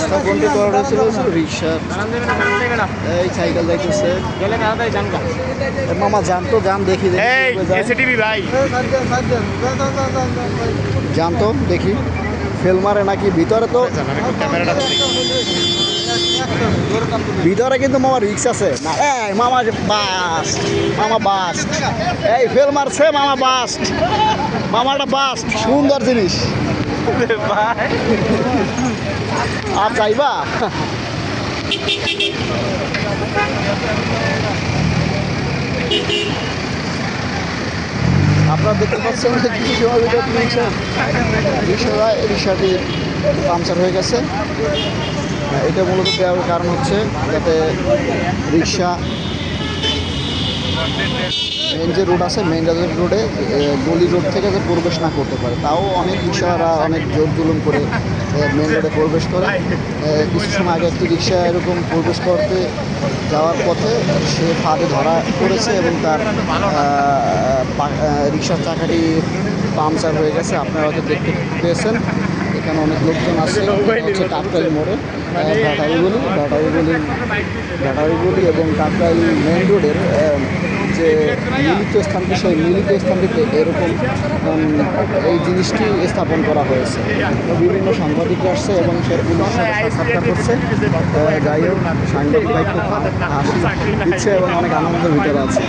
স্থাপনটি করা হয়েছিল রিক্সা, এই সাইকেল দেখতেছে। মামা যান তো, যান দেখি ভাই যান তো দেখি, ফেল মারে নাকি ভিতরে? তো ভিতরে কিন্তু মামা রিক্স আছে না। এই মামা বাস, মামা বাস, এই ফেল মারছে মামা বাস, মামাটা বাস, সুন্দর জিনিস। আর চাইবা আপনারা দেখতে পাচ্ছেন যে কিছু সময় রিক্সাটি পাংচার হয়ে গেছে। এটা মূলত দেওয়ার কারণ হচ্ছে যাতে রিক্সা মেন যে রোড আছে, মেন রোডে গলি রোড থেকে যে প্রবেশ না করতে পারে। তাও অনেক রিক্সারা অনেক জোর জুলুম করে মেন রোডে প্রবেশ করে। কিছু সময় আগে একটি রিক্সা এরকম প্রবেশ করতে যাওয়ার পথে সে ফাঁদে ধরা পড়েছে এবং তার রিক্সার চাকাটি পাংচার হয়ে গেছে। আপনারা হয়তো দেখতে পেয়েছেন। এখানে অনেক লোকজন আছে, হচ্ছে কাকরাইল মোড়ে ব্যাটারিগুলি এবং কাকরাইল মেন রোডের যে মিলিত স্থানটি, সেই মিলিত স্থানটিতে এরকম এই জিনিসটি স্থাপন করা হয়েছে। বিভিন্ন সাংবাদিক আসছে এবং সেগুলোর সাথে সাক্ষাৎকার করছে। যাই হোক, সাংবাদিক ভাই খুব হাসি দিচ্ছে এবং অনেক আনন্দের ভিতরে আছে।